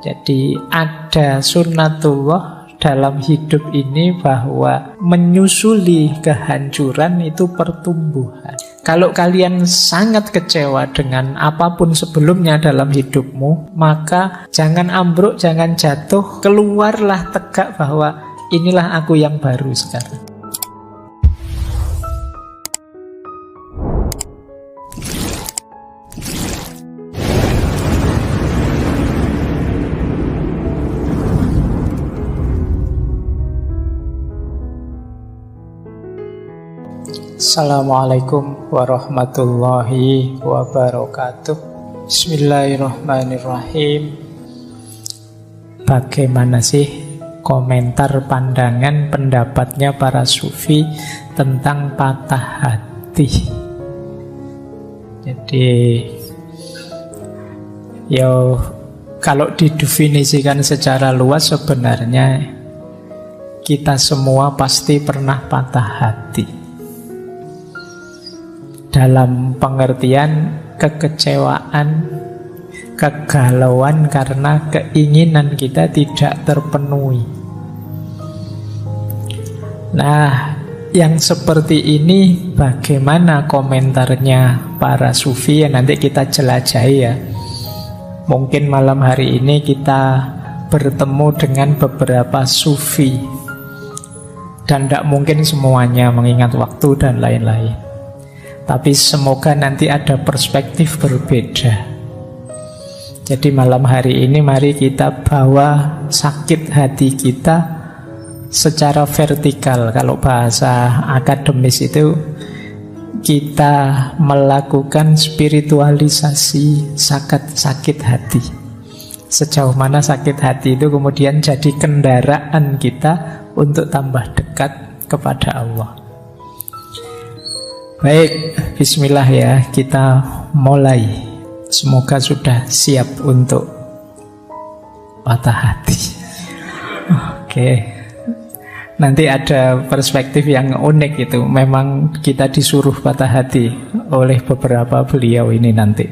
Jadi ada sunnatullah dalam hidup ini bahwa menyusuli kehancuran itu pertumbuhan. Kalau kalian sangat kecewa dengan apapun sebelumnya dalam hidupmu, maka jangan ambruk, jangan jatuh, keluarlah tegak bahwa inilah aku yang baru sekarang. Assalamualaikum warahmatullahi wabarakatuh. Bismillahirrahmanirrahim. Bagaimana sih komentar, pandangan, pendapatnya para sufi tentang patah hati? Jadi kalau didefinisikan secara luas, sebenarnya kita semua pasti pernah patah hati. Dalam pengertian kekecewaan, kegalauan karena keinginan kita tidak terpenuhi. Nah, yang seperti ini bagaimana komentarnya para sufi? Nanti kita jelajahi ya. Mungkin malam hari ini kita bertemu dengan beberapa sufi, dan tidak mungkin semuanya mengingat waktu dan lain-lain. Tapi semoga nanti ada perspektif berbeda. Jadi malam hari ini mari kita bawa sakit hati kita secara vertikal. Kalau bahasa akademis itu kita melakukan spiritualisasi sakit hati. Sejauh mana sakit hati itu kemudian jadi kendaraan kita untuk tambah dekat kepada Allah. Baik, bismillah ya, kita mulai. Semoga sudah siap untuk patah hati. Oke. Nanti ada perspektif yang unik itu. Memang kita disuruh patah hati oleh beberapa beliau ini nanti.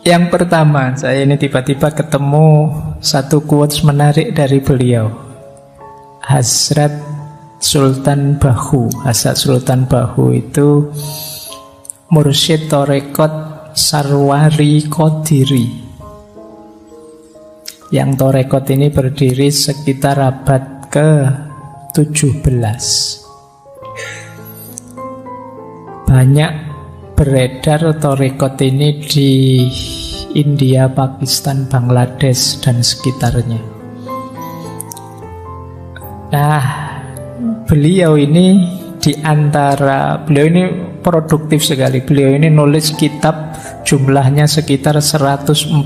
Yang pertama, saya ini tiba-tiba ketemu satu quotes menarik dari beliau. Hazrat Sultan Bahu. Hazrat Sultan Bahu itu mursyid Torekot Sarwari Qadiri. Yang Torekot ini berdiri sekitar abad ke-17. Banyak beredar Torekot ini di India, Pakistan, Bangladesh, dan sekitarnya. Nah, beliau ini produktif sekali. Beliau ini nulis kitab jumlahnya sekitar 140.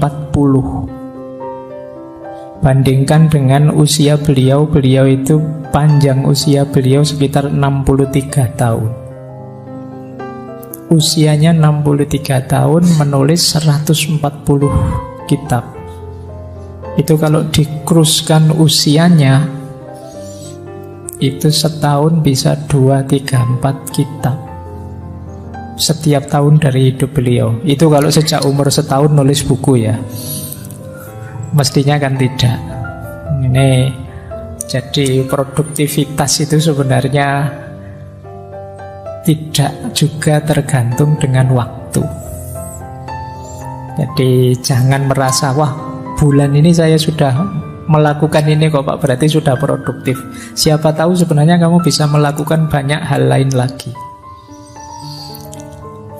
Bandingkan dengan usia beliau itu panjang usia beliau sekitar 63 tahun. Usianya 63 tahun menulis 140 kitab. Itu kalau dikruskan usianya, itu setahun bisa 2, 3, 4 kitab setiap tahun dari hidup beliau. Itu kalau sejak umur setahun nulis buku ya. Mestinya kan tidak. Ini jadi produktivitas itu sebenarnya tidak juga tergantung dengan waktu. Jadi jangan merasa, wah bulan ini saya sudah melakukan ini kok Pak, berarti sudah produktif. Siapa tahu sebenarnya kamu bisa melakukan banyak hal lain lagi.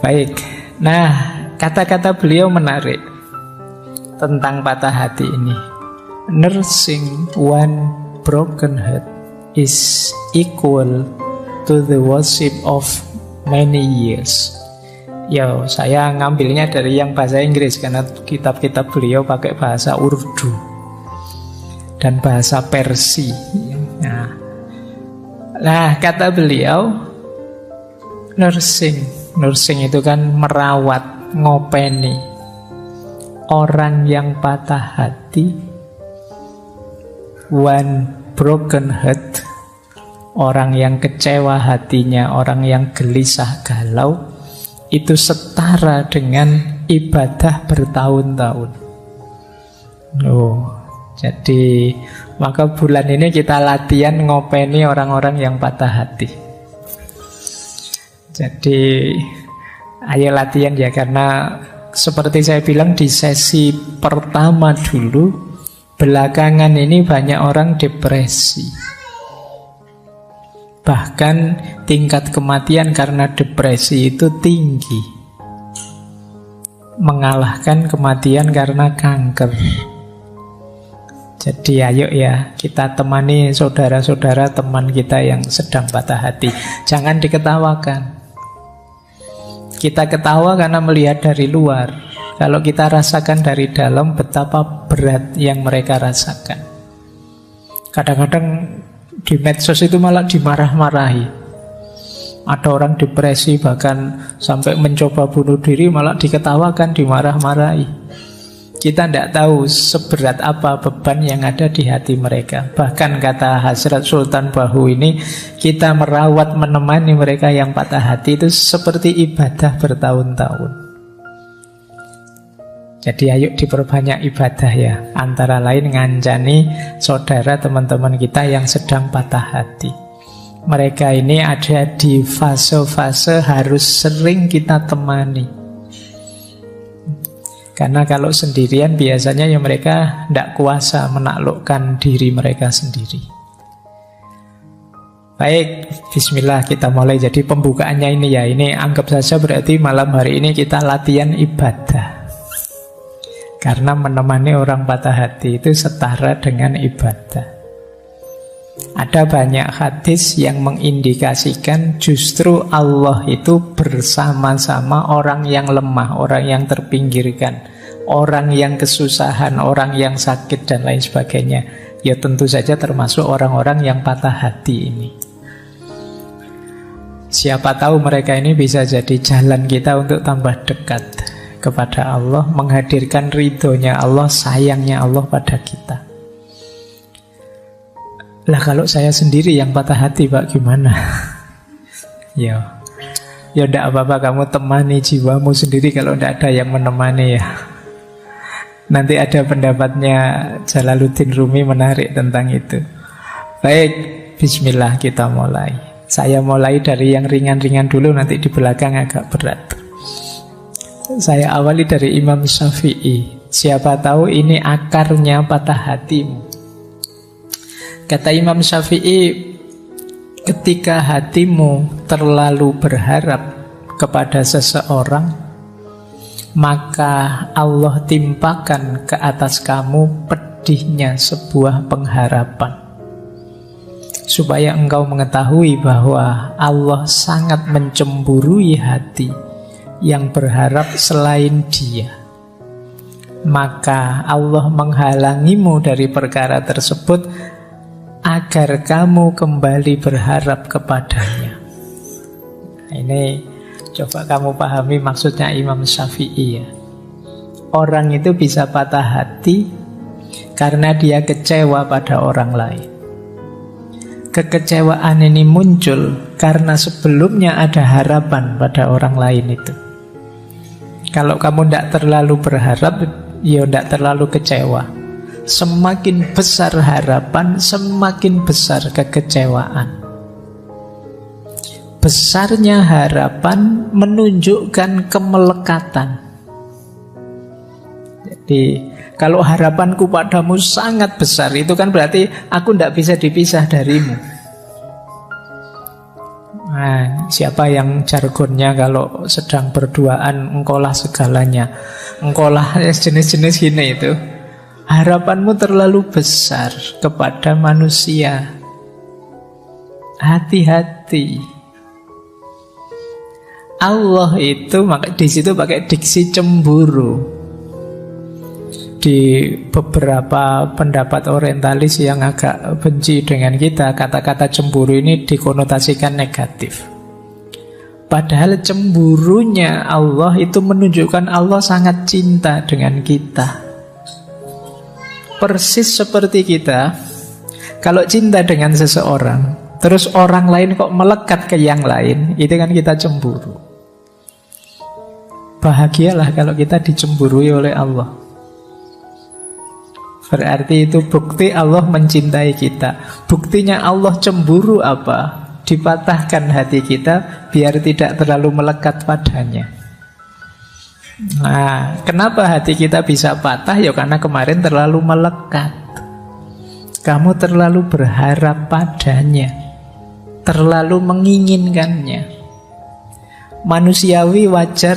Baik, nah kata-kata beliau menarik tentang patah hati ini. Nursing one broken heart is equal to the worship of many years. Saya ngambilnya dari yang bahasa Inggris karena kitab-kitab beliau pakai bahasa Urdu dan bahasa Persi. Nah, kata beliau, nursing itu kan merawat, ngopeni. Orang yang patah hati, one broken heart, orang yang kecewa hatinya, orang yang gelisah galau, itu setara dengan ibadah bertahun-tahun. Jadi maka bulan ini kita latihan ngopeni orang-orang yang patah hati. Jadi ayo latihan ya, karena seperti saya bilang di sesi pertama dulu, belakangan ini banyak orang depresi. Bahkan tingkat kematian karena depresi itu tinggi, mengalahkan kematian karena kanker. Jadi ayo ya, kita temani saudara-saudara teman kita yang sedang patah hati. Jangan diketawakan. Kita ketawa karena melihat dari luar. Kalau kita rasakan dari dalam, betapa berat yang mereka rasakan. Kadang-kadang di medsos itu malah dimarah-marahi. Ada orang depresi bahkan sampai mencoba bunuh diri, malah diketawakan, dimarah-marahi. Kita tidak tahu seberat apa beban yang ada di hati mereka. Bahkan kata Hazrat Sultan Bahu ini, kita merawat, menemani mereka yang patah hati itu seperti ibadah bertahun-tahun. Jadi ayo diperbanyak ibadah ya. Antara lain ngancani saudara teman-teman kita yang sedang patah hati. Mereka ini ada di fase-fase harus sering kita temani. Karena kalau sendirian biasanya ya mereka tidak kuasa menaklukkan diri mereka sendiri. Baik, bismillah kita mulai. Jadi pembukaannya ini ya, ini anggap saja berarti malam hari ini kita latihan ibadah. Karena menemani orang patah hati itu setara dengan ibadah. Ada banyak hadis yang mengindikasikan justru Allah itu bersama-sama orang yang lemah, orang yang terpinggirkan, orang yang kesusahan, orang yang sakit dan lain sebagainya. Ya tentu saja termasuk orang-orang yang patah hati ini. Siapa tahu mereka ini bisa jadi jalan kita untuk tambah dekat kepada Allah, menghadirkan ridhonya Allah, sayangnya Allah pada kita. Lah kalau saya sendiri yang patah hati Pak, gimana? Ya tidak apa-apa, kamu temani jiwamu sendiri kalau tidak ada yang menemani ya. Nanti ada pendapatnya Jalaluddin Rumi menarik tentang itu. Baik, bismillah kita mulai. Saya mulai dari yang ringan-ringan dulu, nanti di belakang agak berat. Saya awali dari Imam Syafi'i. Siapa tahu ini akarnya patah hatimu. Kata Imam Syafi'i, ketika hatimu terlalu berharap kepada seseorang, maka Allah timpakan ke atas kamu pedihnya sebuah pengharapan. Supaya engkau mengetahui bahwa Allah sangat mencemburui hati yang berharap selain Dia. Maka Allah menghalangimu dari perkara tersebut agar kamu kembali berharap kepadanya. Ini coba kamu pahami maksudnya Imam Syafi'i ya. Orang itu bisa patah hati karena dia kecewa pada orang lain. Kekecewaan ini muncul karena sebelumnya ada harapan pada orang lain itu. Kalau kamu tidak terlalu berharap, ya tidak terlalu kecewa. Semakin besar harapan, semakin besar kekecewaan. Besarnya harapan menunjukkan kemelekatan. Jadi kalau harapanku padamu sangat besar, itu kan berarti aku tidak bisa dipisah darimu. Nah, siapa yang jargonnya kalau sedang berduaan, engkaulah segalanya, engkaulah jenis-jenis gini itu. Harapanmu terlalu besar kepada manusia. Hati-hati. Allah itu di situ pakai diksi cemburu. Di beberapa pendapat orientalis yang agak benci dengan kita, kata-kata cemburu ini dikonotasikan negatif. Padahal cemburunya Allah itu menunjukkan Allah sangat cinta dengan kita. Persis seperti kita, kalau cinta dengan seseorang, terus orang lain kok melekat ke yang lain, itu kan kita cemburu. Bahagialah kalau kita dicemburui oleh Allah. Berarti itu bukti Allah mencintai kita. Buktinya Allah cemburu apa? Dipatahkan hati kita biar tidak terlalu melekat padanya. Nah, kenapa hati kita bisa patah? Ya karena kemarin terlalu melekat. Kamu terlalu berharap padanya, terlalu menginginkannya. Manusiawi, wajar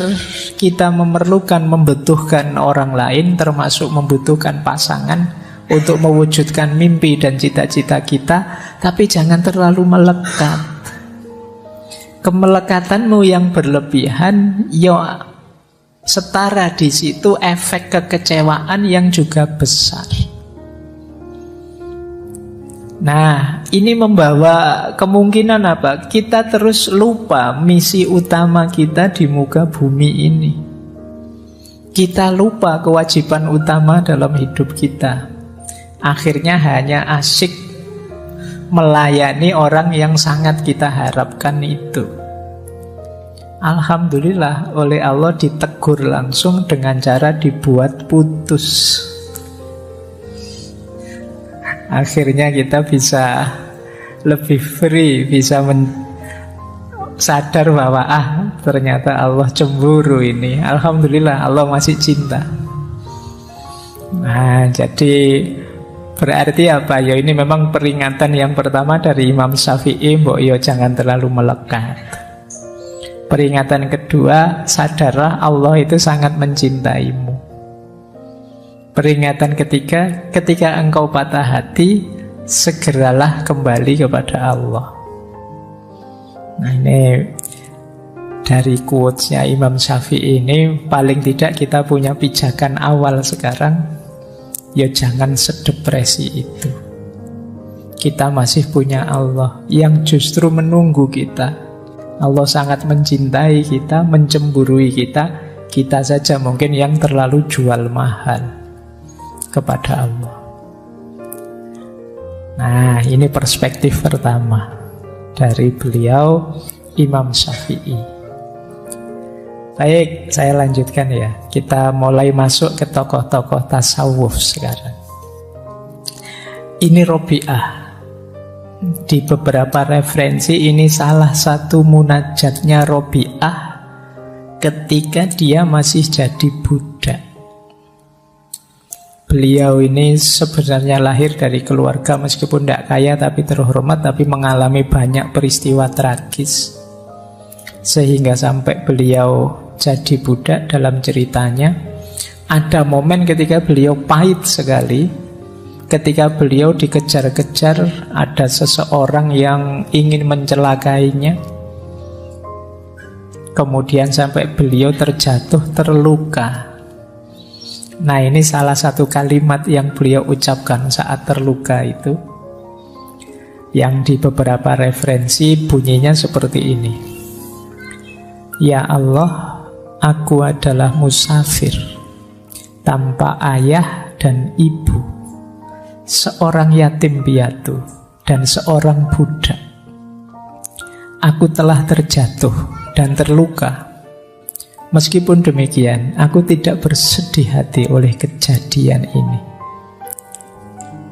kita memerlukan, membutuhkan orang lain, termasuk membutuhkan pasangan untuk mewujudkan mimpi dan cita-cita kita, tapi jangan terlalu melekat. Kemelekatanmu yang berlebihan, ya setara di situ efek kekecewaan yang juga besar. Nah, ini membawa kemungkinan apa? Kita terus lupa misi utama kita di muka bumi ini. Kita lupa kewajiban utama dalam hidup kita. Akhirnya hanya asyik melayani orang yang sangat kita harapkan itu. Alhamdulillah, oleh Allah ditegur langsung dengan cara dibuat putus. Akhirnya kita bisa lebih free, bisa sadar bahwa ternyata Allah cemburu ini. Alhamdulillah Allah masih cinta. Nah, jadi berarti apa? Ya ini memang peringatan yang pertama dari Imam Syafi'i, mbok yo jangan terlalu melekat. Peringatan kedua, sadarlah Allah itu sangat mencintaimu. Peringatan ketiga, ketika engkau patah hati, segeralah kembali kepada Allah. Nah, ini dari quotes-nya Imam Syafi'i ini, paling tidak kita punya pijakan awal sekarang. Ya jangan sedepresi itu. Kita masih punya Allah yang justru menunggu kita. Allah sangat mencintai kita, mencemburui kita. Kita saja mungkin yang terlalu jual mahal kepada Allah. Nah, ini perspektif pertama dari beliau Imam Syafi'i. Baik, saya lanjutkan ya. Kita mulai masuk ke tokoh-tokoh tasawuf sekarang. Ini Robi'ah. Di beberapa referensi ini salah satu munajatnya Robi'ah ketika dia masih jadi budak. Beliau ini sebenarnya lahir dari keluarga meskipun tidak kaya tapi terhormat, tapi mengalami banyak peristiwa tragis sehingga sampai beliau jadi budak. Dalam ceritanya ada momen ketika beliau pahit sekali, ketika beliau dikejar-kejar, ada seseorang yang ingin mencelakainya, kemudian sampai beliau terjatuh, terluka. Nah, ini salah satu kalimat yang beliau ucapkan saat terluka itu, yang di beberapa referensi bunyinya seperti ini. Ya Allah, aku adalah musafir tanpa ayah dan ibu, seorang yatim piatu dan seorang budak. Aku telah terjatuh dan terluka. Meskipun demikian, aku tidak bersedih hati oleh kejadian ini.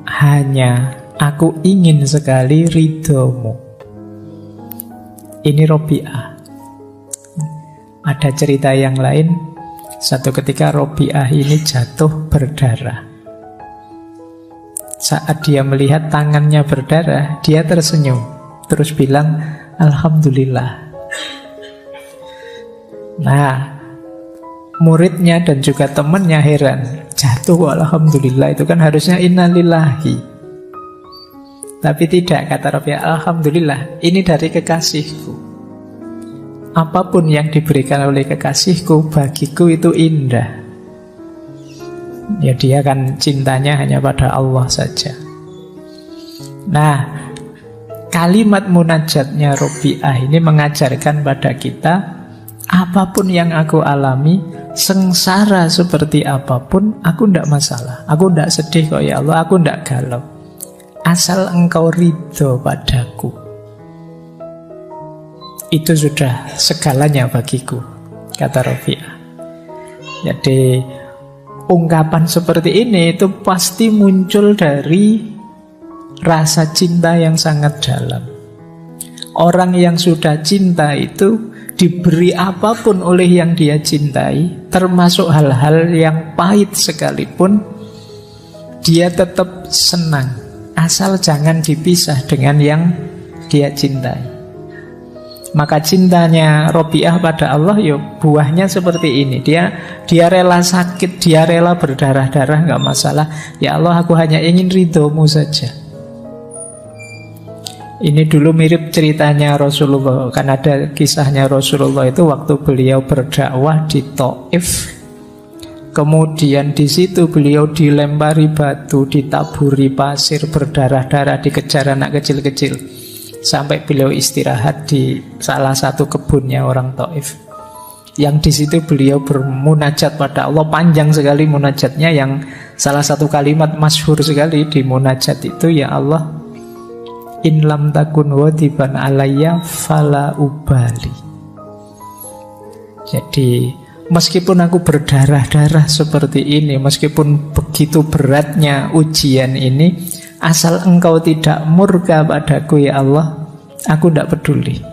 Hanya aku ingin sekali ridhomu. Ini Robi'ah. Ada cerita yang lain. Satu ketika Robi'ah ini jatuh berdarah. Saat dia melihat tangannya berdarah, dia tersenyum, terus bilang, Alhamdulillah. Nah, muridnya dan juga temannya heran, jatuh alhamdulillah, itu kan harusnya innalillahi. Tapi tidak, kata Robi'ah, alhamdulillah, ini dari kekasihku. Apapun yang diberikan oleh kekasihku, bagiku itu indah. Ya dia kan cintanya hanya pada Allah saja. Nah, kalimat munajatnya Robi'ah ini mengajarkan pada kita, apapun yang aku alami, sengsara seperti apapun, aku tidak masalah. Aku tidak sedih kok ya Allah, aku tidak galau. Asal engkau ridho padaku, itu sudah segalanya bagiku, kata Robi'ah. Jadi ungkapan seperti ini itu pasti muncul dari rasa cinta yang sangat dalam. Orang yang sudah cinta itu diberi apapun oleh yang dia cintai, termasuk hal-hal yang pahit sekalipun, dia tetap senang, asal jangan dipisah dengan yang dia cintai. Maka cintanya Robiah pada Allah ya buahnya seperti ini. Dia rela sakit, dia rela berdarah-darah, gak masalah. Ya Allah, aku hanya ingin ridhomu saja. Ini dulu mirip ceritanya Rasulullah. Kan ada kisahnya Rasulullah itu waktu beliau berdakwah di Taif. Kemudian di situ beliau dilempari batu, ditaburi pasir, berdarah-darah, dikejar anak kecil-kecil. Sampai beliau istirahat di salah satu kebunnya orang Taif. Yang di situ beliau bermunajat pada Allah, panjang sekali munajatnya, yang salah satu kalimat masyhur sekali di munajat itu, ya Allah, in lam takun wadiban alayya fala ubali. Jadi meskipun aku berdarah-darah seperti ini, meskipun begitu beratnya ujian ini, asal engkau tidak murka padaku ya Allah, aku tidak peduli.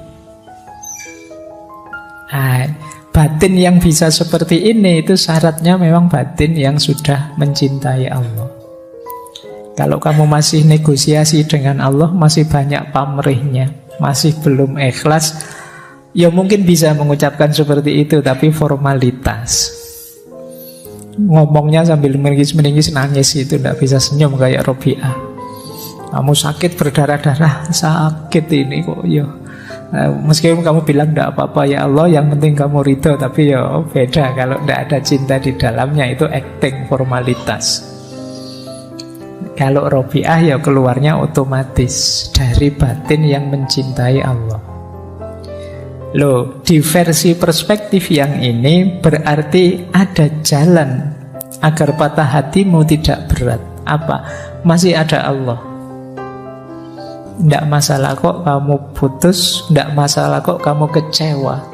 Nah, batin yang bisa seperti ini itu syaratnya memang batin yang sudah mencintai Allah. Kalau kamu masih negosiasi dengan Allah, masih banyak pamrihnya, masih belum ikhlas, ya mungkin bisa mengucapkan seperti itu, tapi formalitas. Ngomongnya sambil meningis-meningis, nangis, itu tidak bisa senyum kayak Robiah. Kamu sakit berdarah-darah, sakit ini kok ya. Meskipun kamu bilang tidak apa-apa ya Allah, yang penting kamu ridho, tapi ya beda kalau tidak ada cinta di dalamnya, itu acting, formalitas. Kalau Robiah ya keluarnya otomatis dari batin yang mencintai Allah. Loh, di versi perspektif yang ini berarti ada jalan agar patah hatimu tidak berat. Apa? Masih ada Allah. Tidak masalah kok kamu putus, tidak masalah kok kamu kecewa.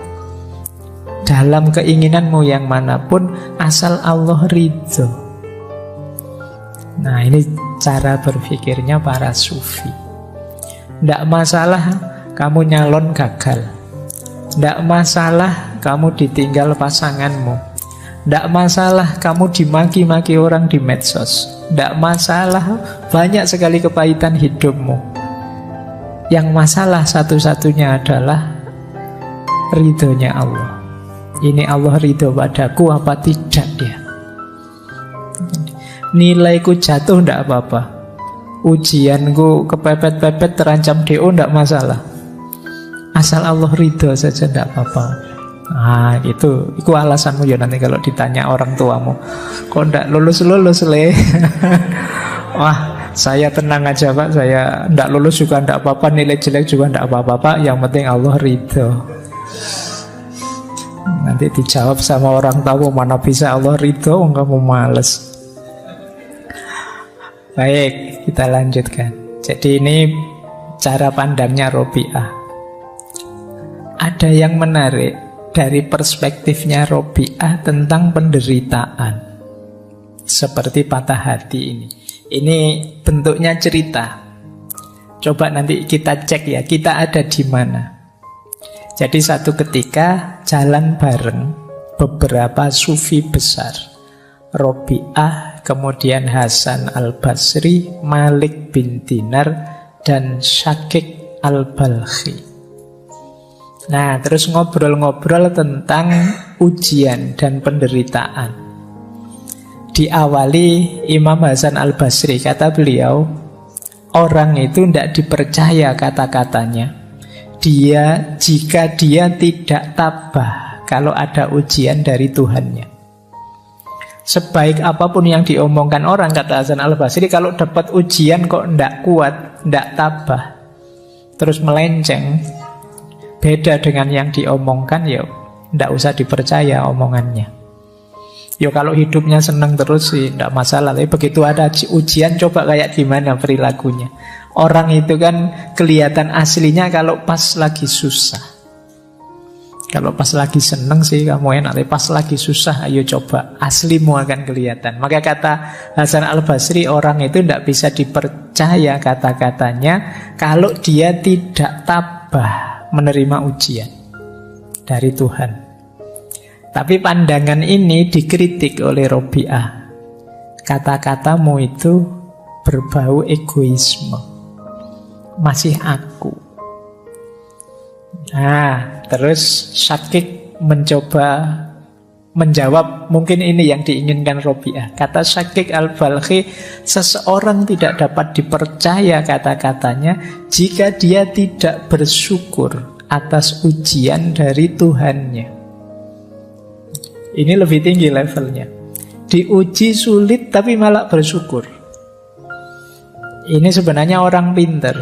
Dalam keinginanmu yang manapun, asal Allah ridho. Nah, ini cara berpikirnya para sufi. Tidak masalah kamu nyalon gagal, tidak masalah kamu ditinggal pasanganmu, tidak masalah kamu dimaki-maki orang di medsos, tidak masalah banyak sekali kepahitan hidupmu. Yang masalah satu-satunya adalah ridhonya Allah. Ini Allah ridho padaku apa tidak dia? Nilaiku jatuh tidak apa-apa, ujianku kepepet-pepet terancam DO tidak masalah, asal Allah ridho saja tidak apa-apa. Nah, itu alasanmu ya nanti kalau ditanya orang tuamu, kok tidak lulus-lulus le? Wah, saya tenang aja Pak, saya tidak lulus juga tidak apa-apa, nilai jelek juga tidak apa-apa Pak, yang penting Allah ridho. Nanti dijawab sama orang tahu, mana bisa Allah ridho, kamu males. Baik, kita lanjutkan. Jadi ini cara pandangnya Robiah. Ada yang menarik dari perspektifnya Robiah tentang penderitaan, seperti patah hati ini. Ini bentuknya cerita. Coba nanti kita cek ya, kita ada di mana. Jadi satu ketika jalan bareng beberapa sufi besar, Robiah, kemudian Hasan al-Basri, Malik bin Dinar, dan Syakik al-Balkhi. Nah, terus ngobrol-ngobrol tentang ujian dan penderitaan. Diawali Imam Hasan al-Basri, kata beliau, orang itu tidak dipercaya kata-katanya. Jika dia tidak tabah kalau ada ujian dari Tuhannya. Sebaik apapun yang diomongkan orang, kata Hasan al-Basri, kalau dapat ujian kok tidak kuat, tidak tabah, terus melenceng, beda dengan yang diomongkan, ya tidak usah dipercaya omongannya. Ya kalau hidupnya senang terus sih tidak masalah, tapi begitu ada ujian, coba kayak gimana perilakunya. Orang itu kan kelihatan aslinya kalau pas lagi susah. Kalau pas lagi seneng sih kamu enak, tapi pas lagi susah ayo coba, aslimu akan kelihatan. Maka kata Hasan Al-Basri, orang itu tidak bisa dipercaya kata-katanya kalau dia tidak tabah menerima ujian dari Tuhan. Tapi pandangan ini dikritik oleh Robi'ah. Kata-katamu itu berbau egoisme, masih aku. Nah, terus Syakik mencoba menjawab, mungkin ini yang diinginkan Robi'ah. Kata Syakik Al-Balkhi, seseorang tidak dapat dipercaya kata-katanya jika dia tidak bersyukur atas ujian dari Tuhannya. Ini lebih tinggi levelnya. Diuji sulit tapi malah bersyukur. Ini sebenarnya orang pintar.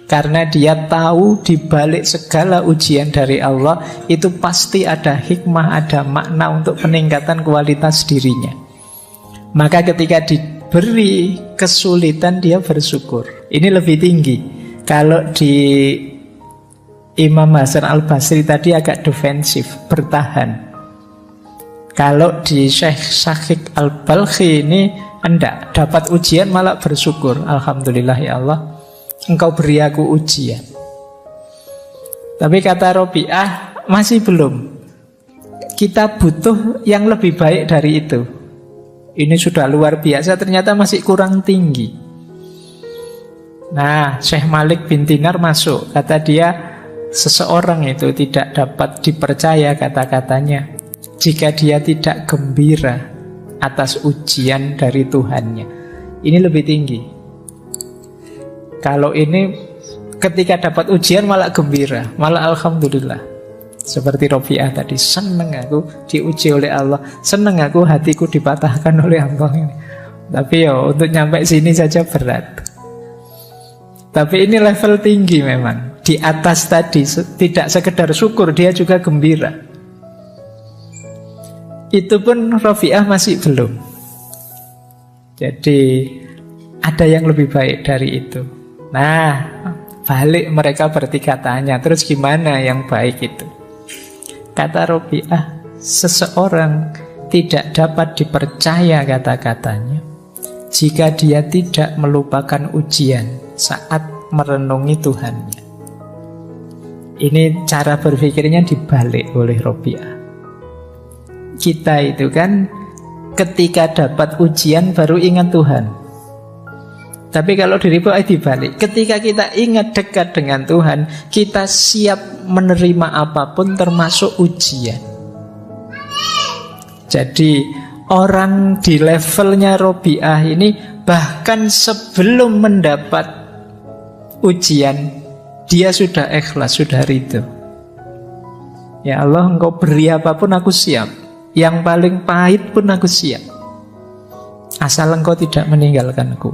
Karena dia tahu di balik segala ujian dari Allah itu pasti ada hikmah, ada makna untuk peningkatan kualitas dirinya. Maka ketika diberi kesulitan dia bersyukur. Ini lebih tinggi. Kalau di Imam Hasan Al-Basri tadi agak defensif, bertahan. Kalau di Syekh Syakik Al-Balkhi ini enggak, dapat ujian malah bersyukur. Alhamdulillah ya Allah, Engkau beri aku ujian. Tapi kata Robi'ah, masih belum. Kita butuh yang lebih baik dari itu. Ini sudah luar biasa, ternyata masih kurang tinggi. Nah, Syekh Malik bin Dinar masuk. Kata dia, seseorang itu tidak dapat dipercaya kata-katanya jika dia tidak gembira atas ujian dari Tuhannya. Ini lebih tinggi. Kalau ini ketika dapat ujian malah gembira, malah alhamdulillah. Seperti Robi'ah tadi, seneng aku diuji oleh Allah, seneng aku hatiku dipatahkan oleh Allah ini. Tapi untuk nyampe sini saja berat. Tapi ini level tinggi memang. Di atas tadi tidak sekedar syukur, dia juga gembira. Itu pun Robi'ah masih belum. Jadi ada yang lebih baik dari itu. Nah, balik mereka bertiga tanya, terus gimana yang baik itu? Kata Robi'ah, seseorang tidak dapat dipercaya kata-katanya jika dia tidak melupakan ujian saat merenungi Tuhannya. Ini cara berpikirnya dibalik oleh Robi'ah. Kita itu kan ketika dapat ujian baru ingat Tuhan. Tapi kalau di Robi'ah dibalik, ketika kita ingat dekat dengan Tuhan, kita siap menerima apapun termasuk ujian. Jadi orang di levelnya Robi'ah ini bahkan sebelum mendapat ujian, dia sudah ikhlas, sudah ridho. Ya Allah, Engkau beri apapun aku siap. Yang paling pahit pun aku siap, asal Engkau tidak meninggalkanku.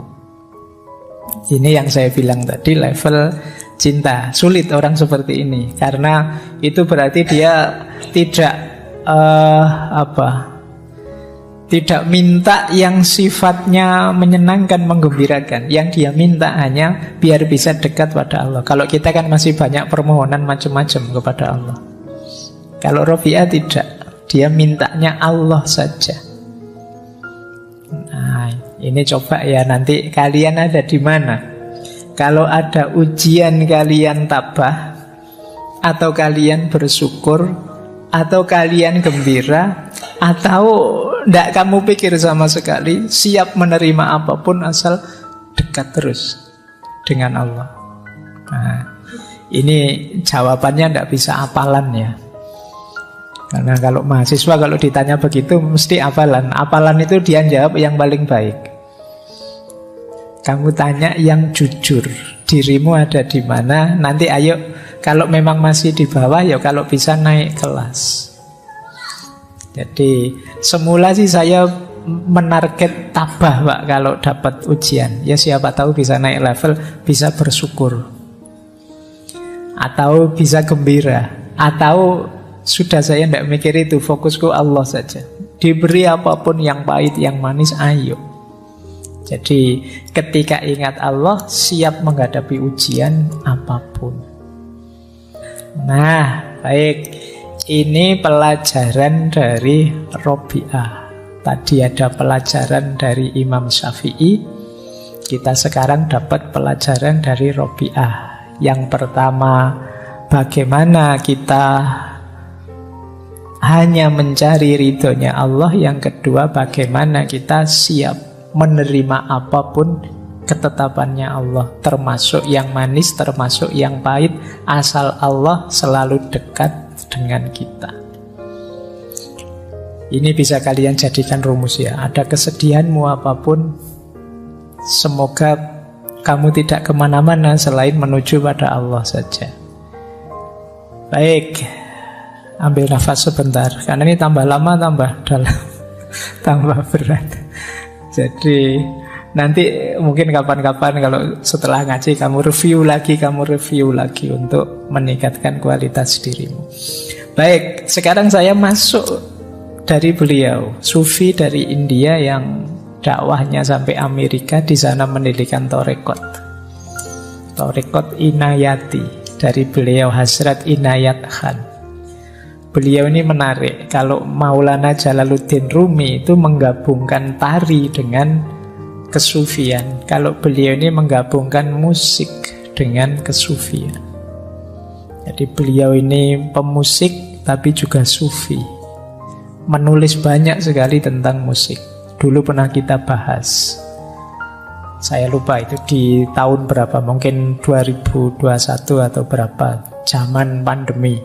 Ini yang saya bilang tadi, level cinta. Sulit orang seperti ini, karena itu berarti dia tidak tidak minta yang sifatnya menyenangkan, menggembirakan. Yang dia minta hanya biar bisa dekat pada Allah. Kalau kita kan masih banyak permohonan macam-macam kepada Allah. Kalau Robi'ah tidak, dia mintanya Allah saja. Nah, ini coba ya, nanti kalian ada di mana? Kalau ada ujian kalian tabah, atau kalian bersyukur, atau kalian gembira, atau tidak kamu pikir sama sekali, siap menerima apapun asal dekat terus dengan Allah. Nah, ini jawabannya tidak bisa hafalan ya. Karena kalau mahasiswa kalau ditanya begitu mesti hafalan. Hafalan itu dia jawab yang paling baik. Kamu tanya yang jujur, dirimu ada di mana? Nanti ayo, kalau memang masih di bawah ya kalau bisa naik kelas. Jadi semula sih saya menarget tabah Pak kalau dapat ujian. Ya siapa tahu bisa naik level, bisa bersyukur, atau bisa gembira, atau sudah saya tidak mikir itu, fokusku Allah saja. Diberi apapun yang pahit, yang manis, ayo. Jadi ketika ingat Allah, siap menghadapi ujian apapun. Nah, baik. ini pelajaran dari Robi'ah. Tadi ada pelajaran dari Imam Syafi'i. Kita sekarang dapat pelajaran dari Robi'ah. Yang pertama, bagaimana kita hanya mencari ridhonya Allah. Yang kedua, bagaimana kita siap menerima apapun ketetapannya Allah, termasuk yang manis, termasuk yang pahit, asal Allah selalu dekat dengan kita. Ini bisa kalian jadikan rumus ya. Ada kesedihanmu apapun, semoga kamu tidak kemana-mana selain menuju pada Allah saja. Baik, ambil nafas sebentar, karena ini tambah lama tambah dalam, tambah berat. Jadi nanti mungkin kapan-kapan kalau setelah ngaji kamu review lagi untuk meningkatkan kualitas dirimu. Baik, sekarang saya masuk dari beliau, sufi dari India yang dakwahnya sampai Amerika, di sana mendirikan Torekot Inayati dari beliau Hasrat Inayat Khan. Beliau ini menarik. Kalau Maulana Jalaluddin Rumi itu menggabungkan tari dengan kesufian. Kalau beliau ini menggabungkan musik dengan kesufian. Jadi beliau ini pemusik tapi juga sufi. Menulis banyak sekali tentang musik. Dulu pernah kita bahas. Saya lupa itu di tahun berapa, mungkin 2021 atau berapa, zaman pandemi.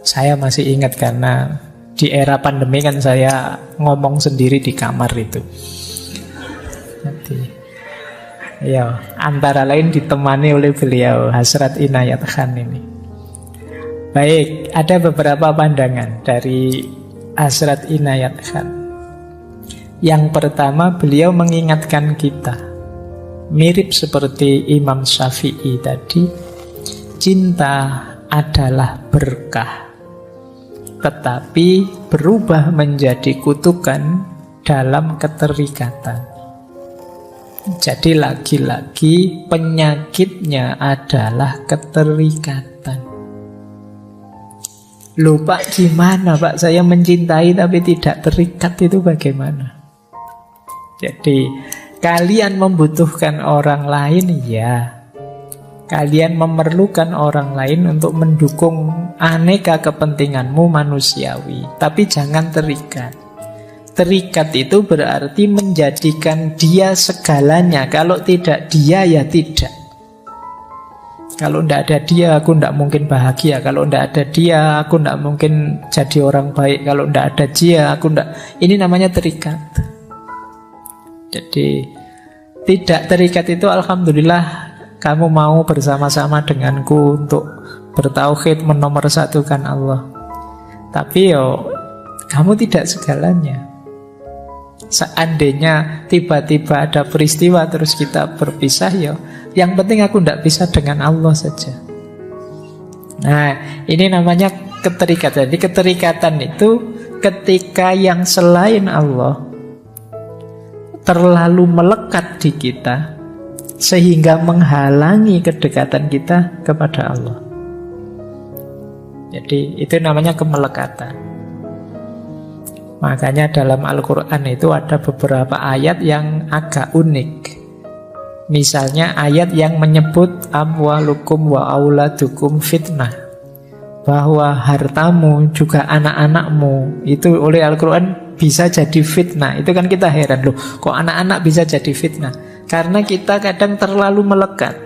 Saya masih ingat karena di era pandemi kan saya ngomong sendiri di kamar itu. Jadi, ya, antara lain ditemani oleh beliau Hasrat Inayat Khan ini. Baik, ada beberapa pandangan dari Hasrat Inayat Khan. Yang pertama, beliau mengingatkan kita, mirip seperti Imam Syafi'i tadi, cinta adalah berkah, tetapi berubah menjadi kutukan dalam keterikatan. Jadi lagi-lagi penyakitnya adalah keterikatan. Loh Pak, gimana Pak? Saya mencintai tapi tidak terikat, itu bagaimana? Jadi kalian membutuhkan orang lain, ya. Kalian memerlukan orang lain untuk mendukung aneka kepentinganmu manusiawi. Tapi jangan terikat. Terikat itu berarti menjadikan dia segalanya. Kalau tidak dia, ya tidak. Kalau tidak ada dia, aku tidak mungkin bahagia. Kalau tidak ada dia, aku tidak mungkin jadi orang baik. Kalau tidak ada dia, aku tidak. Ini namanya terikat. Jadi tidak terikat itu alhamdulillah kamu mau bersama-sama denganku untuk bertauhid, menomorsatukan Allah. Tapi kamu tidak segalanya. Seandainya tiba-tiba ada peristiwa terus kita berpisah, yang penting aku tidak bisa dengan Allah saja. Nah, ini namanya keterikatan. Jadi keterikatan itu ketika yang selain Allah terlalu melekat di kita sehingga menghalangi kedekatan kita kepada Allah. Jadi itu namanya kemelekatan. Makanya dalam Al-Quran itu ada beberapa ayat yang agak unik. Misalnya ayat yang menyebut amwalukum wa auladukum fitnah, bahwa hartamu juga anak-anakmu itu oleh Al-Quran bisa jadi fitnah. Itu kan kita heran, loh kok anak-anak bisa jadi fitnah? Karena kita kadang terlalu melekat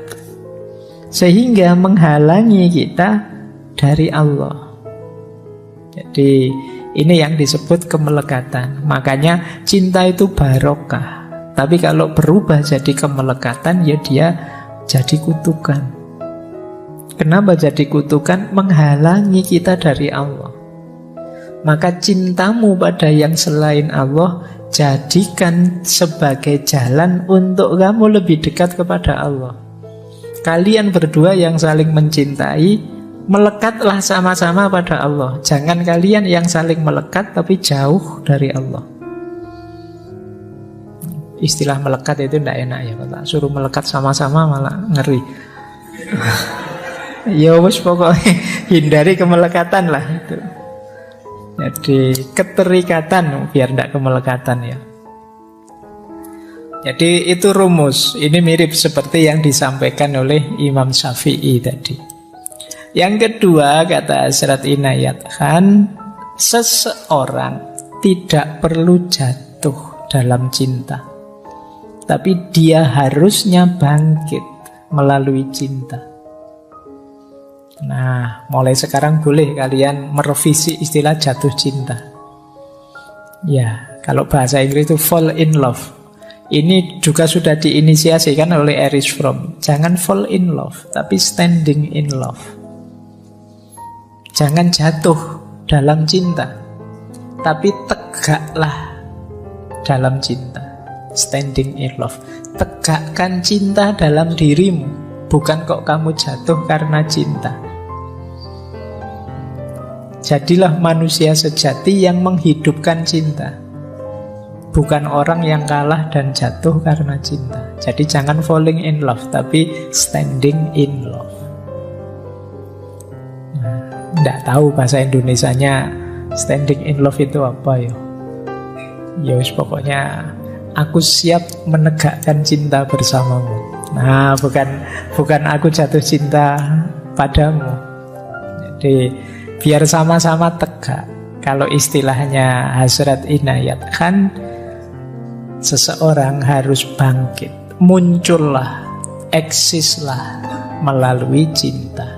sehingga menghalangi kita dari Allah. Jadi ini yang disebut kemelekatan. Makanya cinta itu barokah. Tapi kalau berubah jadi kemelekatan, ya dia jadi kutukan. Kenapa jadi kutukan? Menghalangi kita dari Allah. Maka cintamu pada yang selain Allah jadikan sebagai jalan untuk kamu lebih dekat kepada Allah. Kalian berdua yang saling mencintai, melekatlah sama-sama pada Allah. Jangan kalian yang saling melekat tapi jauh dari Allah. Istilah melekat itu tidak enak ya, Pak. Suruh melekat sama-sama malah ngeri. Ya wis pokoknya hindari kemelekatan lah itu. Jadi keterikatan biar tidak kemelekatan ya. Jadi itu rumus. Ini mirip seperti yang disampaikan oleh Imam Syafi'i tadi. Yang kedua, kata Hasrat Inayat Khan, seseorang tidak perlu jatuh dalam cinta, tapi dia harusnya bangkit melalui cinta. Nah, mulai sekarang boleh kalian merevisi istilah jatuh cinta. Ya, kalau bahasa Inggris itu fall in love. Ini juga sudah diinisiasikan oleh Erich Fromm. Jangan fall in love, tapi standing in love. Jangan jatuh dalam cinta, tapi tegaklah dalam cinta. Standing in love. Tegakkan cinta dalam dirimu, bukan kok kamu jatuh karena cinta. Jadilah manusia sejati yang menghidupkan cinta, bukan orang yang kalah dan jatuh karena cinta. Jadi jangan falling in love, tapi standing in love. Nggak tahu bahasa Indonesianya standing in love itu apa ya. Ya wis pokoknya aku siap menegakkan cinta bersamamu. Nah, bukan aku jatuh cinta padamu. Jadi biar sama-sama tegak. Kalau istilahnya Hasrat Inayat Khan, seseorang harus bangkit, muncullah, eksislah melalui cinta.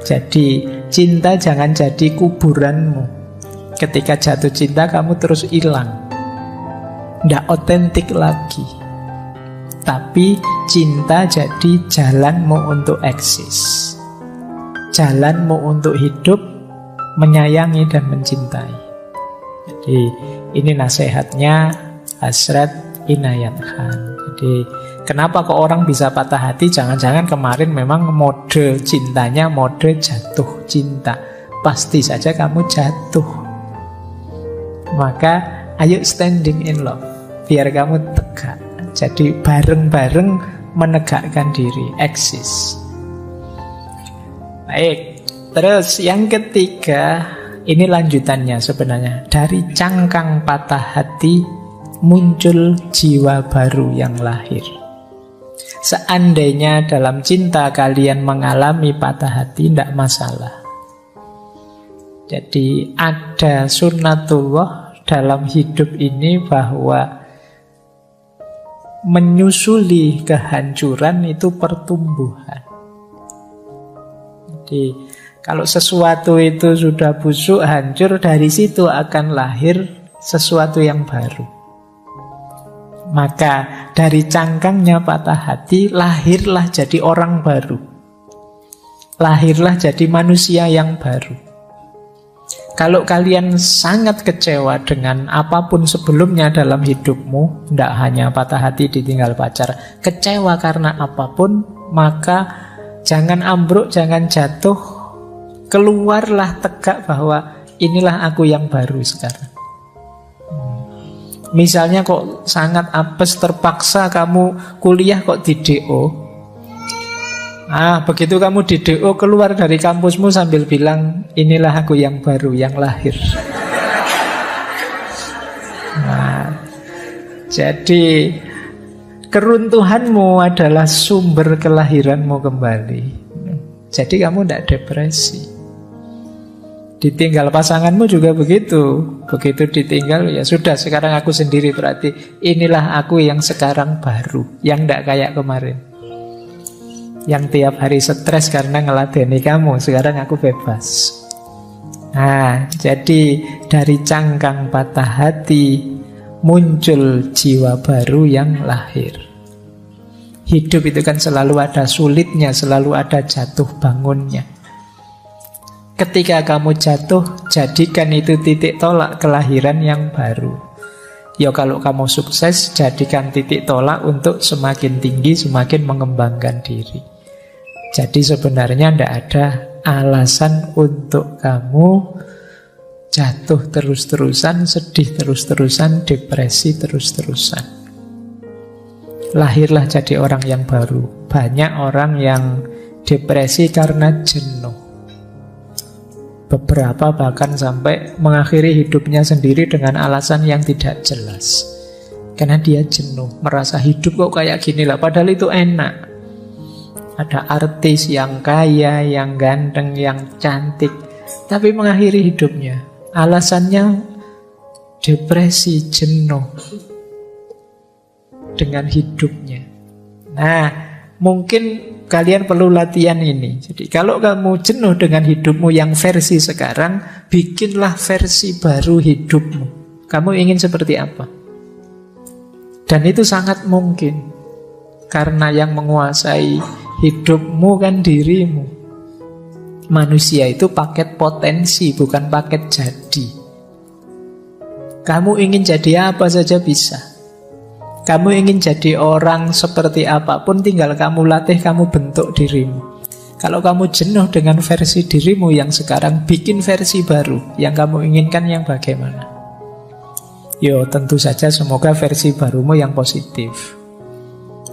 Jadi cinta jangan jadi kuburanmu. Ketika jatuh cinta kamu terus hilang, tidak otentik lagi. Tapi cinta jadi jalanmu untuk eksis, jalanmu untuk hidup, menyayangi dan mencintai. Jadi ini nasihatnya Hasrat Inayat Khan. Jadi kenapa kok orang bisa patah hati? Jangan-jangan kemarin memang mode cintanya mode jatuh cinta. Pasti saja kamu jatuh. Maka ayo standing in love, biar kamu tegak. Jadi bareng-bareng menegakkan diri, eksis. Baik, terus yang ketiga, ini lanjutannya sebenarnya. Dari cangkang patah hati muncul jiwa baru yang lahir. Seandainya dalam cinta kalian mengalami patah hati, tidak masalah. Jadi ada sunnatullah dalam hidup ini bahwa menyusuli kehancuran itu pertumbuhan. Jadi kalau sesuatu itu sudah busuk, hancur, dari situ akan lahir sesuatu yang baru. Maka dari cangkangnya patah hati, lahirlah jadi orang baru. Lahirlah jadi manusia yang baru. Kalau kalian sangat kecewa dengan apapun sebelumnya dalam hidupmu, tidak hanya patah hati ditinggal pacar, kecewa karena apapun, maka jangan ambruk, jangan jatuh, keluarlah tegak bahwa inilah aku yang baru sekarang. Misalnya kok sangat apes, terpaksa kamu kuliah kok di DO. Begitu kamu di DO, keluar dari kampusmu sambil bilang, inilah aku yang baru, yang lahir. Jadi keruntuhanmu adalah sumber kelahiranmu kembali. Jadi kamu tidak depresi. Ditinggal pasanganmu juga begitu. Begitu ditinggal, ya sudah, sekarang aku sendiri, berarti inilah aku yang sekarang baru, yang tidak kayak kemarin, yang tiap hari stres karena ngeladeni kamu. Sekarang aku bebas. Jadi dari cangkang patah hati muncul jiwa baru yang lahir. Hidup itu kan selalu ada sulitnya, selalu ada jatuh bangunnya. Ketika kamu jatuh, jadikan itu titik tolak kelahiran yang baru. Ya kalau kamu sukses, jadikan titik tolak untuk semakin tinggi, semakin mengembangkan diri. Jadi sebenarnya tidak ada alasan untuk kamu jatuh terus-terusan, sedih terus-terusan, depresi terus-terusan. Lahirlah jadi orang yang baru. Banyak orang yang depresi karena jenuh. Beberapa bahkan sampai mengakhiri hidupnya sendiri dengan alasan yang tidak jelas. Karena dia jenuh, merasa hidup kok kayak gini lah, padahal itu enak. Ada artis yang kaya, yang ganteng, yang cantik, tapi mengakhiri hidupnya. Alasannya depresi, jenuh dengan hidupnya. Nah, mungkin kalian perlu latihan ini. Jadi kalau kamu jenuh dengan hidupmu yang versi sekarang, bikinlah versi baru hidupmu. Kamu ingin seperti apa? Dan itu sangat mungkin. Karena yang menguasai hidupmu kan dirimu. Manusia itu paket potensi, bukan paket jadi. Kamu ingin jadi apa saja bisa. Kamu ingin jadi orang seperti apapun, tinggal kamu latih, kamu bentuk dirimu. Kalau kamu jenuh dengan versi dirimu yang sekarang, bikin versi baru. Yang kamu inginkan yang bagaimana? Yo, tentu saja semoga versi barumu yang positif.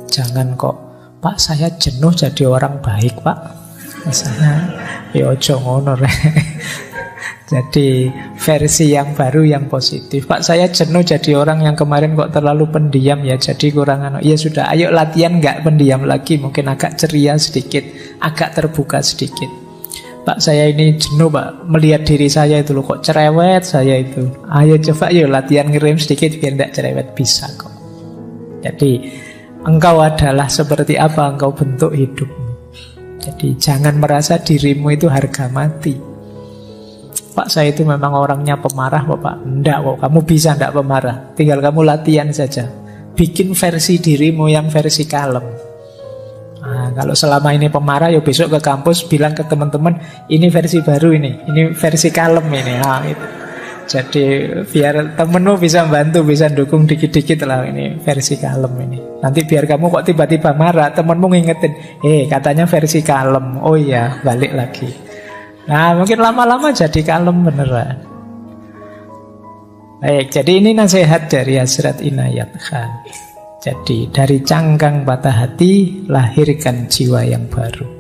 Jangan kok, Pak saya jenuh jadi orang baik Pak. Misalnya, yo jongono. Jadi versi yang baru yang positif. Pak saya jenuh jadi orang yang kemarin kok terlalu pendiam ya, jadi kurang ya sudah, ayo latihan nggak pendiam lagi, mungkin agak ceria sedikit, agak terbuka sedikit. Pak saya ini jenuh Pak, melihat diri saya itu loh kok cerewet saya itu. Ayo coba yuk latihan ngerem sedikit biar tidak cerewet, bisa kok. Jadi engkau adalah seperti apa engkau bentuk hidupmu. Jadi jangan merasa dirimu itu harga mati. Pak saya itu memang orangnya pemarah Pak. Enggak kok, kamu bisa enggak pemarah. Tinggal kamu latihan saja. Bikin versi dirimu yang versi kalem. Nah, kalau selama ini pemarah, ya besok ke kampus bilang ke teman-teman, ini versi baru ini versi kalem ini. Nah, itu. Jadi biar temenmu bisa bantu, bisa dukung dikit-dikit lah, ini versi kalem ini. Nanti biar kamu kok tiba-tiba marah, temenmu ngingetin, katanya versi kalem. Oh iya, balik lagi. Nah mungkin lama-lama jadi kalem beneran. Baik, jadi ini nasihat dari Hazrat Inayat Khan. Jadi dari cangkang patah hati lahirkan jiwa yang baru.